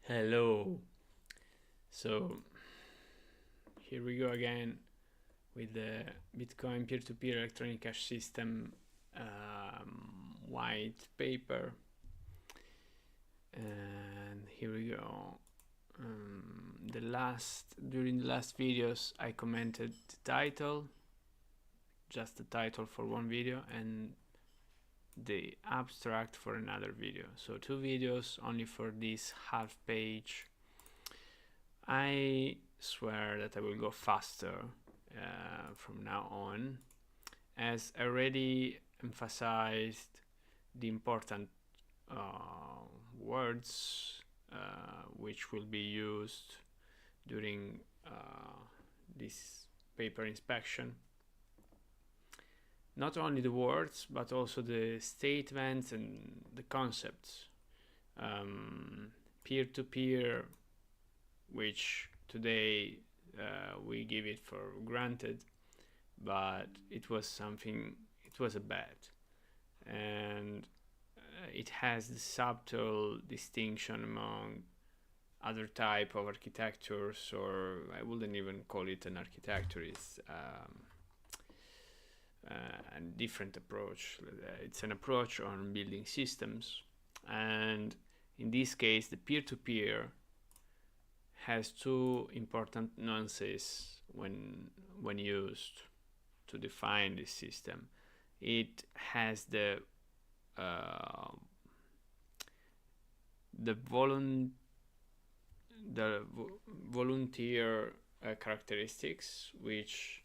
Hello. So here we go again with the Bitcoin peer-to-peer electronic cash system white paper. And here we go. During the last videos, I commented the title, just the title for one video, and the abstract for another video. So 2 videos only for this half page. I swear that I will go faster from now on, as I already emphasized the important words which will be used during this paper inspection. Not only the words, but also the statements and the concepts. Peer-to-peer, which today we give it for granted, but it was a bet, and it has the subtle distinction among other type of architectures, or I wouldn't even call it an architecture. It's a different approach. It's an approach on building systems, and in this case the peer-to-peer has 2 important nuances when used to define this system. It has the volunteer characteristics, which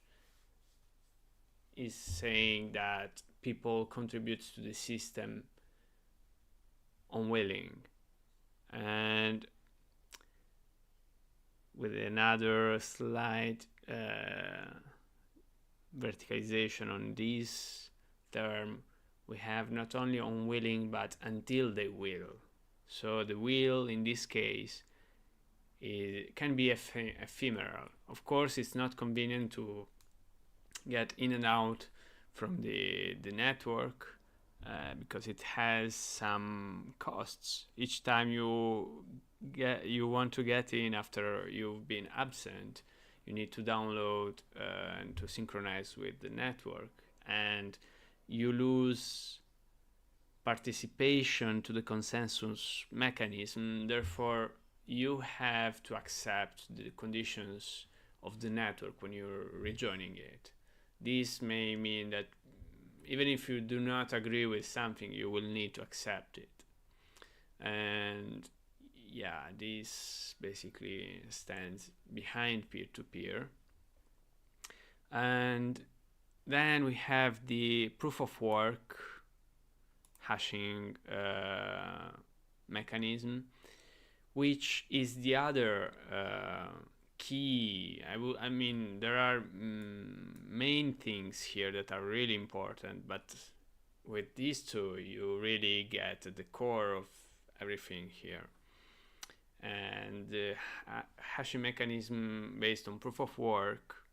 is saying that people contribute to the system unwilling, and with another slight verticalization on this term, we have not only unwilling but until they will. So the will in this case can be ephemeral. Of course, it's not convenient to get in and out from the network because it has some costs. Each time you want to get in after you've been absent, you need to download and to synchronize with the network, and you lose participation to the consensus mechanism. Therefore, you have to accept the conditions of the network when you're rejoining it. This may mean that even if you do not agree with something, you will need to accept it. And yeah, this basically stands behind peer-to-peer. And then we have the proof of work hashing mechanism, which is the other key. I mean, there are main things here that are really important, but with these 2, you really get at the core of everything here. And the hashing mechanism based on proof of work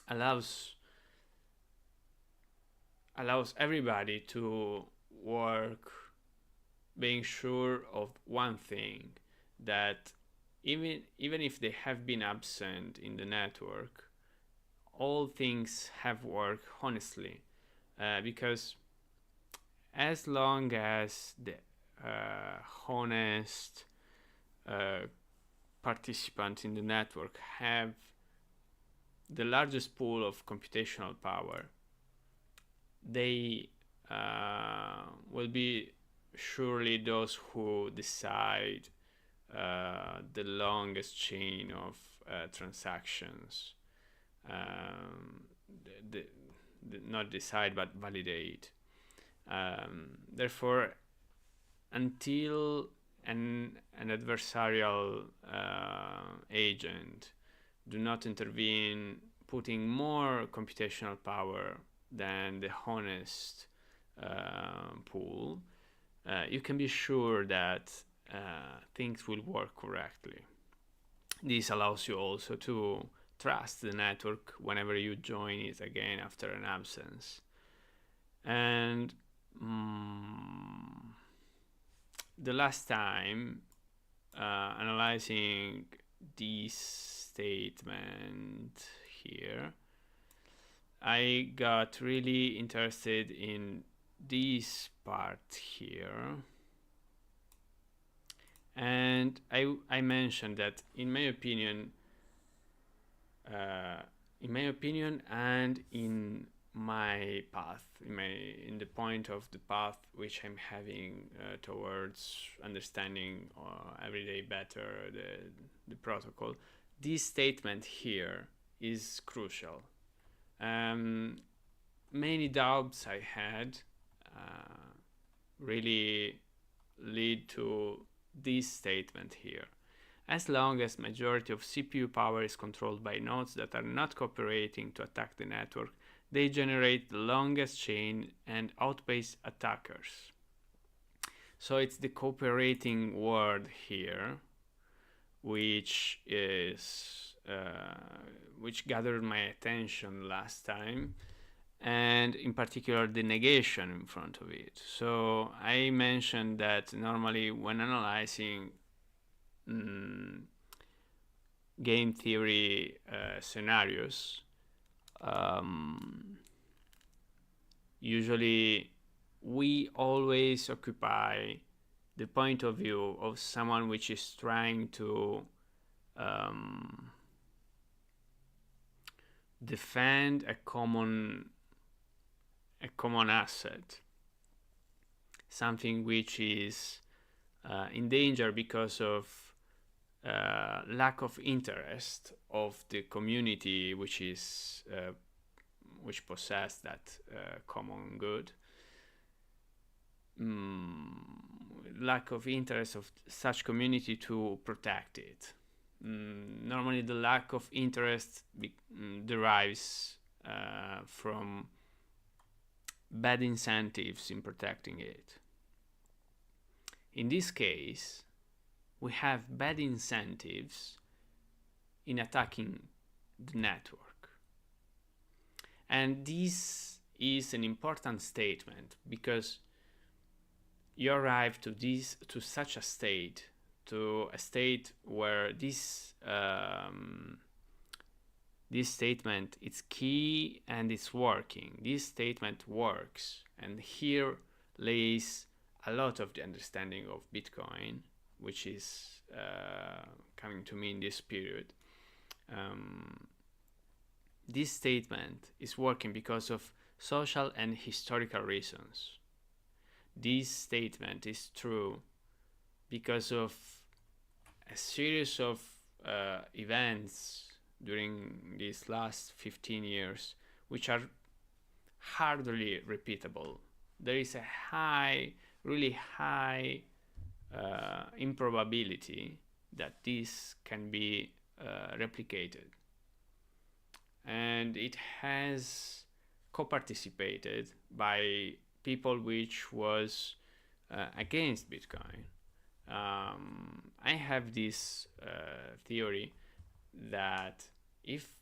allows everybody to work being sure of one thing, that even if they have been absent in the network, all things have worked honestly, because as long as the honest participants in the network have the largest pool of computational power, they will be surely those who decide the longest chain of transactions. Not decide, but validate. Therefore, until an adversarial agent do not intervene, putting more computational power than the honest pool, you can be sure that things will work correctly. This allows you also to trust the network whenever you join it again after an absence. And the last time analyzing this statement here, I got really interested in this part here. And I mentioned that in my opinion, and in my path, in the point of the path which I'm having towards understanding every day better the protocol, this statement here is crucial. Many doubts I had really lead to this statement here. As long as majority of CPU power is controlled by nodes that are not cooperating to attack the network, they generate the longest chain and outpace attackers. So it's the cooperating word here, which gathered my attention last time, and in particular the negation in front of it. So I mentioned that normally when analyzing game theory scenarios, usually we always occupy the point of view of someone which is trying to defend a common asset, something which is in danger because of lack of interest of the community which possess that common good. Lack of interest of such community to protect it. Normally the lack of interest derives from bad incentives in protecting it. In this case, we have bad incentives in attacking the network. And this is an important statement because you arrive to such a state, where this statement is key and it's working. This statement works, and here lays a lot of the understanding of Bitcoin, which is coming to me in this period. This statement is working because of social and historical reasons. This statement is true because of a series of events during these last 15 years which are hardly repeatable. There is a really high improbability that this can be replicated, and it has co-participated by people which was against Bitcoin. I have this theory that if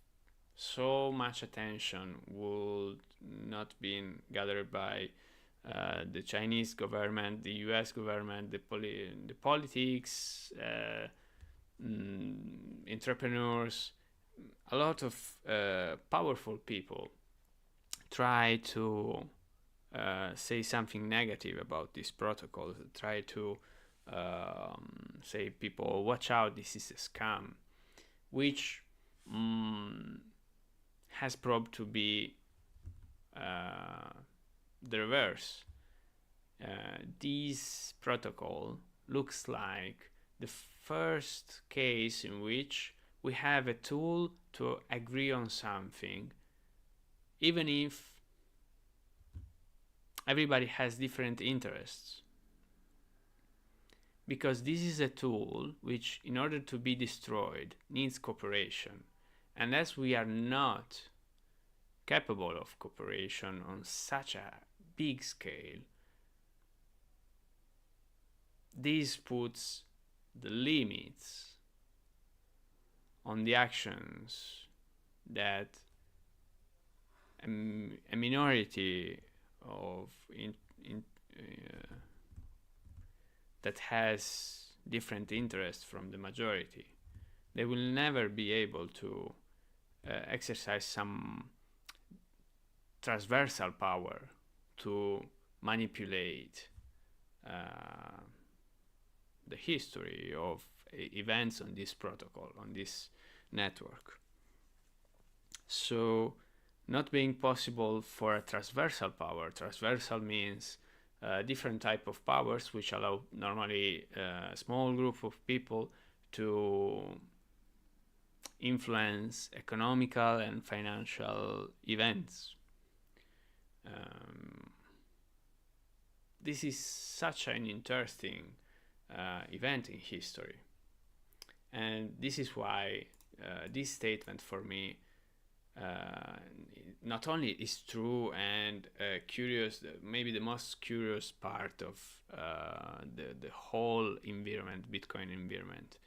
so much attention would not be gathered by the Chinese government, the US government, the politics, entrepreneurs, a lot of powerful people try to say something negative about this protocol, try to say people, watch out, this is a scam, which has proved to be the reverse. This protocol looks like the first case in which we have a tool to agree on something, even if everybody has different interests. Because this is a tool which, in order to be destroyed, needs cooperation. And as we are not capable of cooperation on such a big scale, this puts the limits on the actions that a minority of that has different interests from the majority. They will never be able to exercise some transversal power to manipulate the history of events on this protocol, on this network. So, not being possible for a transversal power. Transversal means different type of powers which allow normally a small group of people to influence economical and financial events. This is such an interesting event in history, and this is why this statement for me not only is true and curious, maybe the most curious part of the whole environment, Bitcoin environment,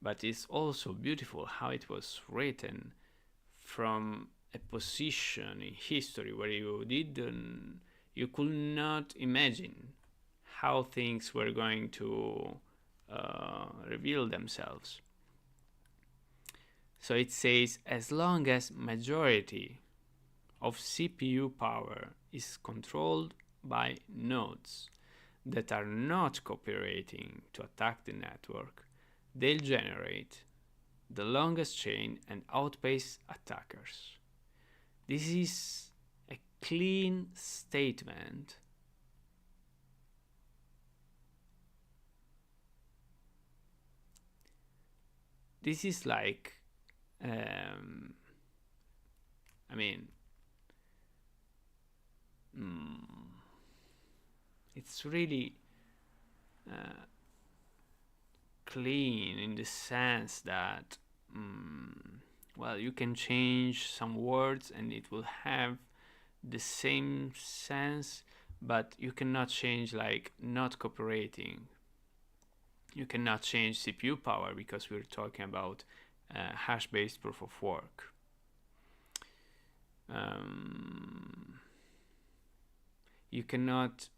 but it's also beautiful how it was written from a position in history where you could not imagine how things were going to reveal themselves. So it says, as long as majority of CPU power is controlled by nodes that are not cooperating to attack the network, they'll generate the longest chain and outpace attackers. This is a clean statement. This is like, it's really clean in the sense that, well, you can change some words and it will have the same sense, but you cannot change like not cooperating. You cannot change CPU power because we're talking about hash-based proof of work. You cannot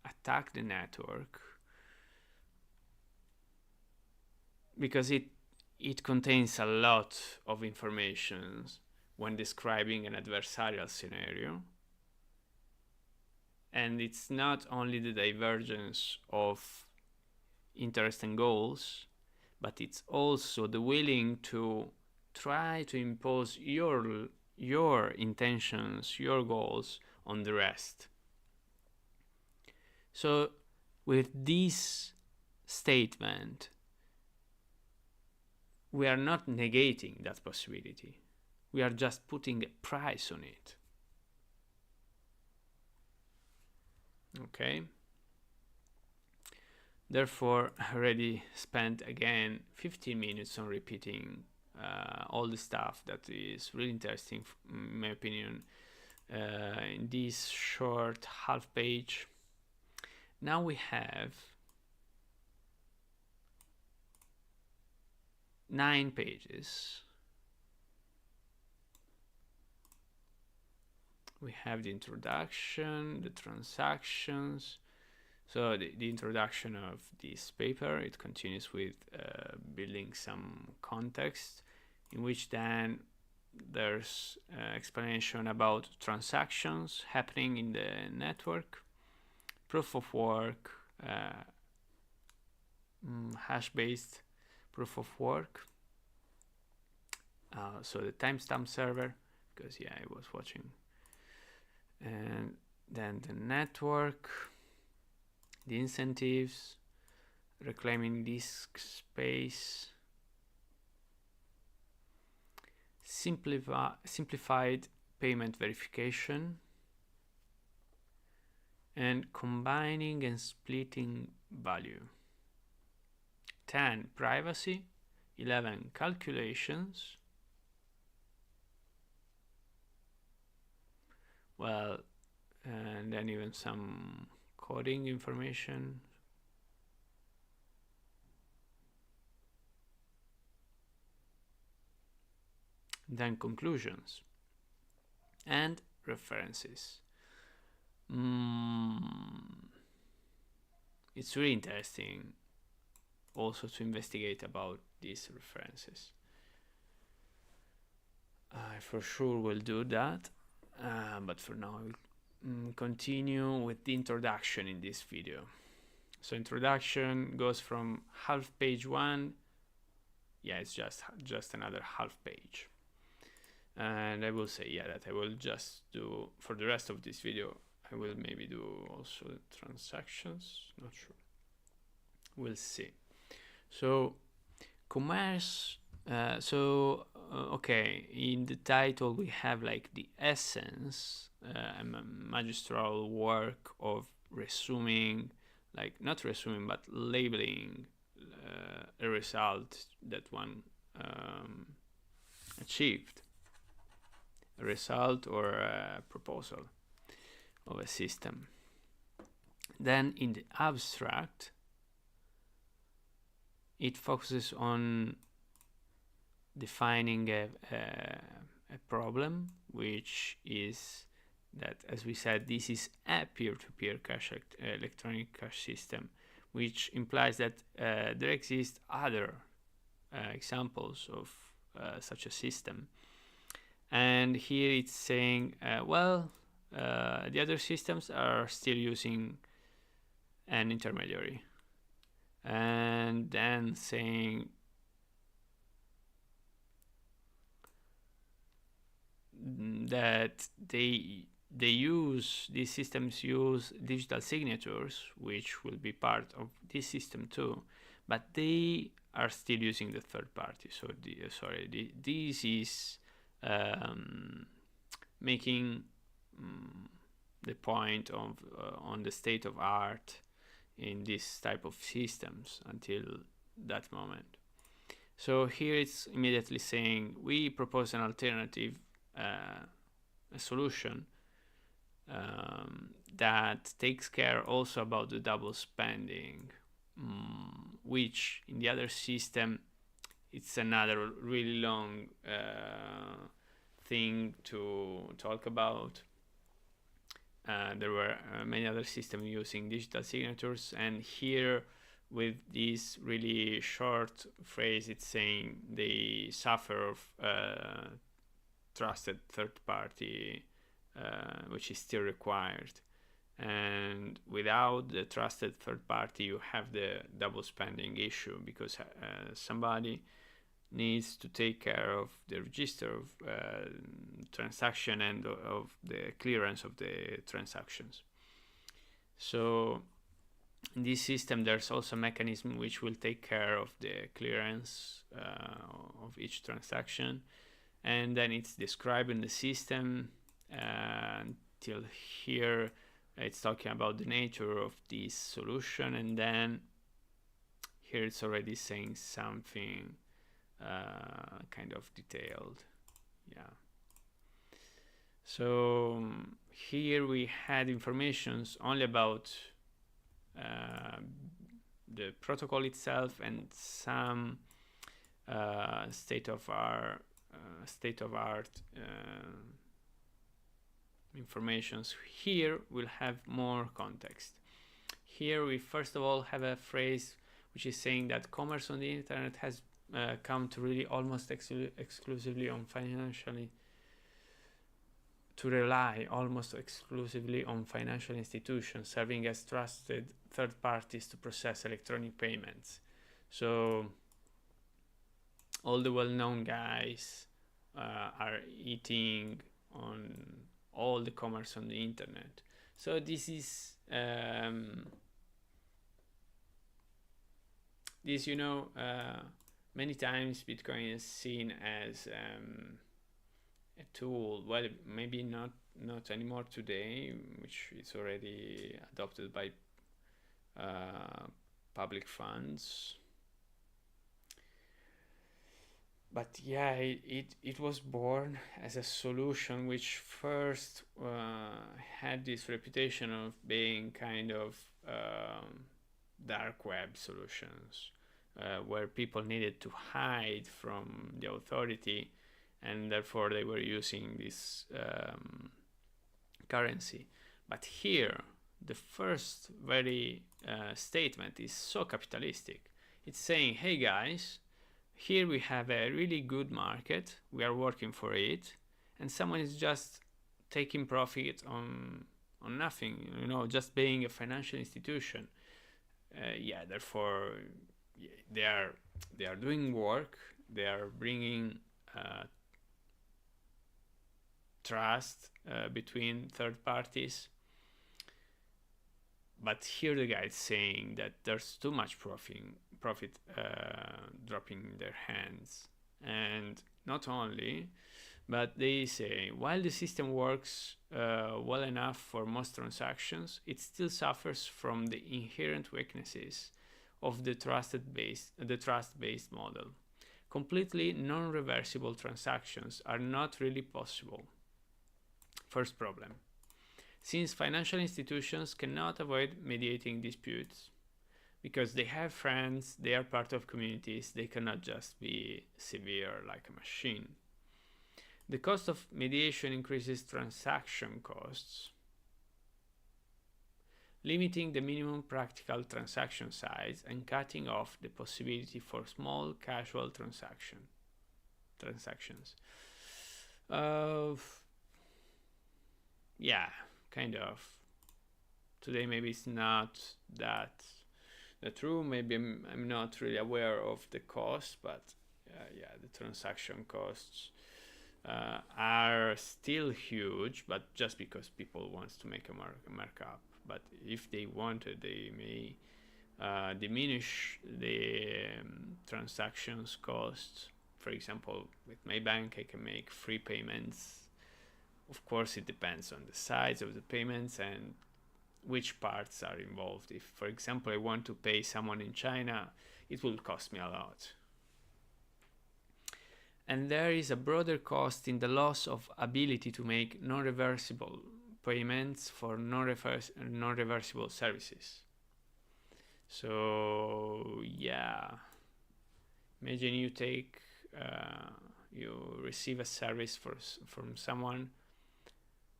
attack the network because it contains a lot of information when describing an adversarial scenario. And it's not only the divergence of interest and goals, but it's also the willing to try to impose your intentions, your goals on the rest. So with this statement, we are not negating that possibility. We are just putting a price on it. Okay? Therefore, I already spent again 15 minutes on repeating all the stuff that is really interesting, in my opinion, in this short half page. Now we have 9 pages. We have the introduction, the transactions. So the introduction of this paper, it continues with building some context, in which then there's explanation about transactions happening in the network, proof of work, hash-based proof of work. So the timestamp server, because yeah, I was watching. And then the network, the incentives, reclaiming disk space, simplified payment verification, and combining and splitting value. 10, privacy. 11, calculations. Well, and then even some coding information. Then conclusions and references. It's really interesting also to investigate about these references. I for sure will do that, but for now I will continue with the introduction in this video. So introduction goes from half page 1, yeah, it's just another half page. And I will say, yeah, that I will just do, for the rest of this video, I will maybe do also the transactions, not sure. We'll see. So commerce, okay, in the title we have like the essence, a magistral work of resuming, like not resuming but labeling a result that one achieved, a result or a proposal of a system. Then in the abstract, it focuses on defining a problem, which is that, as we said, this is a peer-to-peer cash electronic cash system, which implies that there exist other examples of such a system. And here it's saying, well, the other systems are still using an intermediary. And then saying that these systems use digital signatures, which will be part of this system too, but they are still using the third party. So this is making the point of on the state of art in this type of systems until that moment. So here it's immediately saying we propose an alternative, a solution that takes care also about the double spending, which in the other system it's another really long thing to talk about. There were many other systems using digital signatures, and here with this really short phrase it's saying they suffer of trusted third party, which is still required. And without the trusted third party you have the double spending issue, because somebody needs to take care of the register of transaction and of the clearance of the transactions. So in this system there's also a mechanism which will take care of the clearance of each transaction, and then it's described in the system until here. It's talking about the nature of this solution, and then here it's already saying something kind of detailed. Yeah. So here we had informations only about the protocol itself and some state of art informations. Here we'll have more context. Here we first of all have a phrase which is saying that commerce on the internet has come to really almost exclusively on rely almost exclusively on financial institutions serving as trusted third parties to process electronic payments. So all the well-known guys are eating on all the commerce on the internet. So this is many times Bitcoin is seen as a tool. Well, maybe not anymore today, which is already adopted by public funds. But yeah, it was born as a solution which first had this reputation of being kind of dark web solutions, where people needed to hide from the authority, and therefore they were using this currency. But here, the first very statement is so capitalistic. It's saying, hey guys, here we have a really good market, we are working for it, and someone is just taking profit on nothing, just being a financial institution. Therefore, they are doing work, they are bringing trust between third parties. But here the guy is saying that there's too much profit dropping in their hands. And not only, but they say while the system works well enough for most transactions, it still suffers from the inherent weaknesses of the trust-based model. Completely non-reversible transactions are not really possible. First problem. Since financial institutions cannot avoid mediating disputes, because they have friends, they are part of communities, they cannot just be severe like a machine. The cost of mediation increases transaction costs, limiting the minimum practical transaction size and cutting off the possibility for small casual transactions. Yeah, kind of. Today maybe it's not that true. Maybe I'm not really aware of the cost, but the transaction costs are still huge, but just because people want to make a markup. But if they wanted, they may diminish the transactions costs. For example, with my bank, I can make free payments. Of course, it depends on the size of the payments and which parts are involved. If, for example, I want to pay someone in China, it will cost me a lot. And there is a broader cost in the loss of ability to make non-reversible payments for non-reversible services. So yeah, imagine you you receive a service from someone,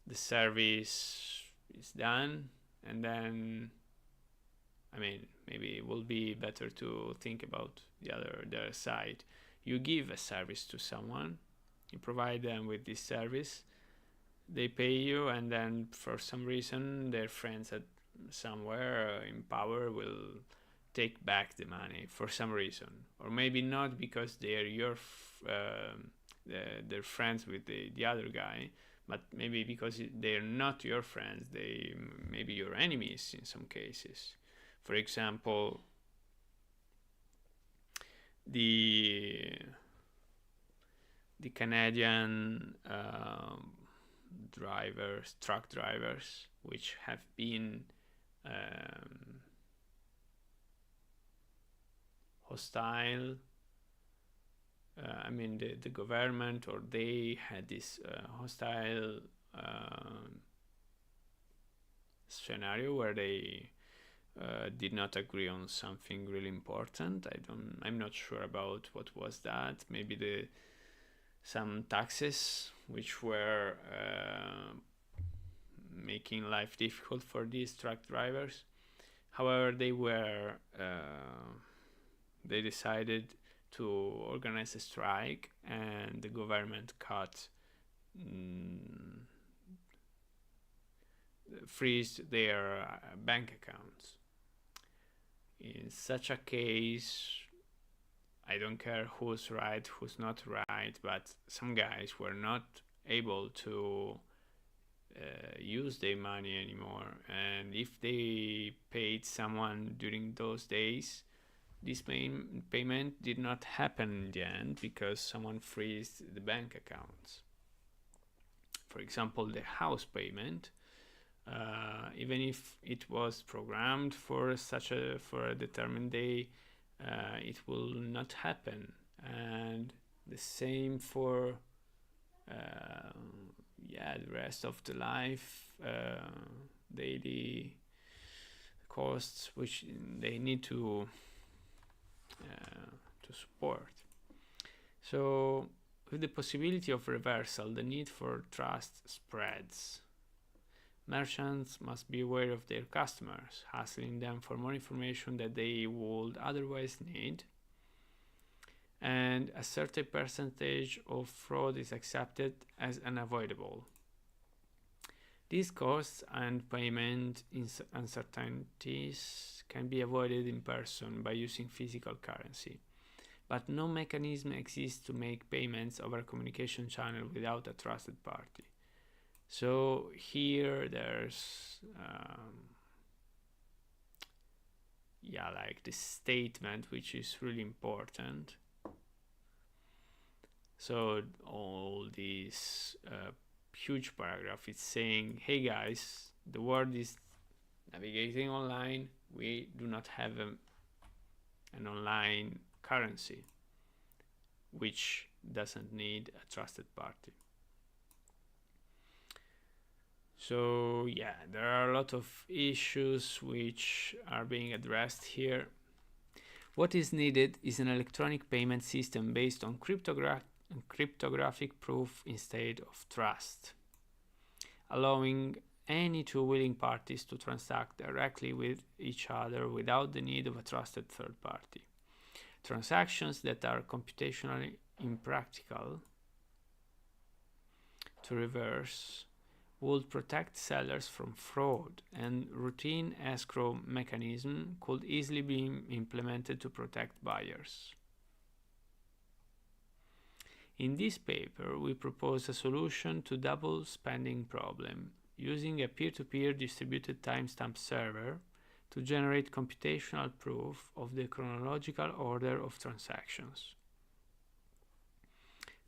the service is done, and then maybe it will be better to think about the other side. You give a service to someone, you provide them with this service, they pay you, and then for some reason their friends at somewhere in power will take back the money for some reason, or maybe not because they are they're friends with the other guy, but maybe because they're not your friends, they may be your enemies in some cases. For example, the Canadian truck drivers, which have been hostile. The government, or they had this hostile scenario where they did not agree on something really important. I'm not sure about what was that. Maybe some taxes which were making life difficult for these truck drivers. However, they decided to organize a strike, and the government freeze their bank accounts. In such a case, I don't care who's right, who's not right, but some guys were not able to use their money anymore, and if they paid someone during those days, this payment did not happen in the end because someone froze the bank accounts. For example, the house payment, even if it was programmed for a determined day, it will not happen. And the same for the rest of the life, daily costs which they need to support. So with the possibility of reversal, the need for trust spreads. Merchants must be aware of their customers, hassling them for more information that they would otherwise need. And a certain percentage of fraud is accepted as unavoidable. These costs and payment uncertainties can be avoided in person by using physical currency, but no mechanism exists to make payments over a communication channel without a trusted party. So here there's like this statement which is really important. So all these huge paragraph is saying, hey guys, the world is navigating online. We do not have an online currency which doesn't need a trusted party. So yeah, there are a lot of issues which are being addressed here. What is needed is an electronic payment system based on cryptographic proof instead of trust, allowing any two willing parties to transact directly with each other without the need of a trusted third party. Transactions that are computationally impractical to reverse would protect sellers from fraud, and routine escrow mechanism could easily be implemented to protect buyers. In this paper, we propose a solution to double spending problem using a peer-to-peer distributed timestamp server to generate computational proof of the chronological order of transactions.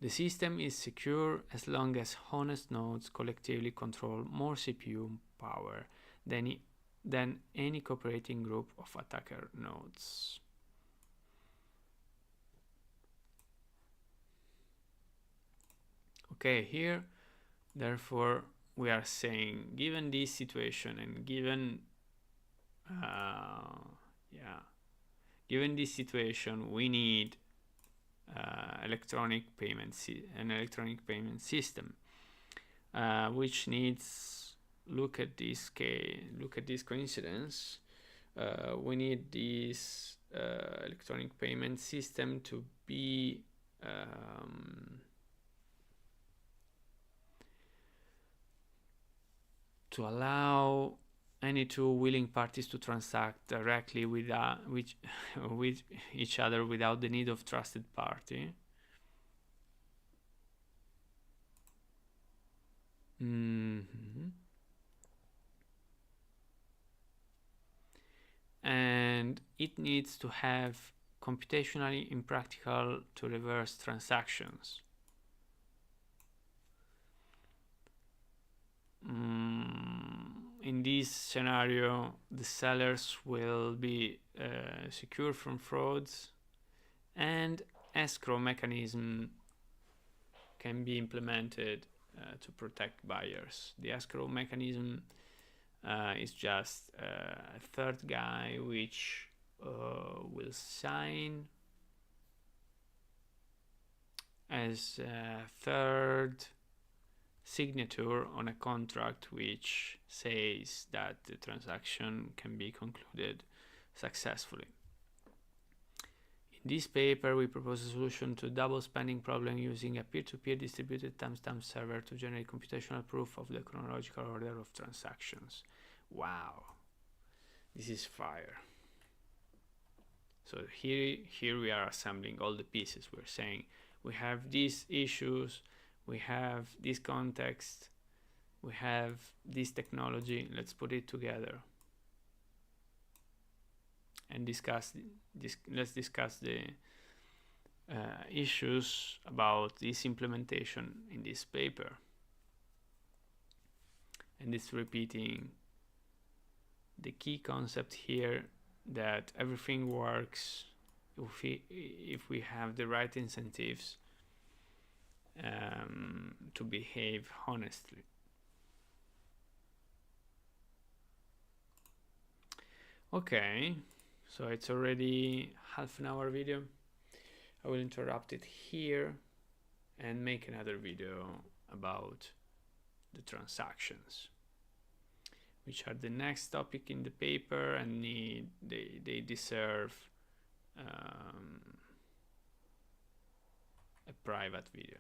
The system is secure as long as honest nodes collectively control more CPU power than any cooperating group of attacker nodes. Okay, here, therefore, we are saying, given this situation and given this situation, we need an electronic payment system, which needs look at this coincidence. We need this electronic payment system to be to allow any two willing parties to transact directly with each other without the need of trusted party. And it needs to have computationally impractical to reverse transactions. In this scenario, the sellers will be secure from frauds, and escrow mechanism can be implemented to protect buyers. The escrow mechanism is just a third guy which will sign as a third signature on a contract which says that the transaction can be concluded successfully. In this paper, we propose a solution to double spending problem using a peer-to-peer distributed timestamp server to generate computational proof of the chronological order of transactions. Wow, this is fire. So here we are assembling all the pieces. We're saying we have these issues, we have this context, we have this technology, let's put it together and let's discuss the issues about this implementation in this paper. And it's repeating the key concept here, that everything works if we have the right incentives to behave honestly. Okay, so it's already half an hour video. I will interrupt it here and make another video about the transactions. which are the next topic in the paper, and they deserve a private video,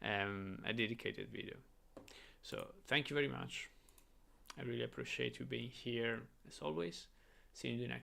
a dedicated video. So thank you very much. I really appreciate you being here as always. See you in the next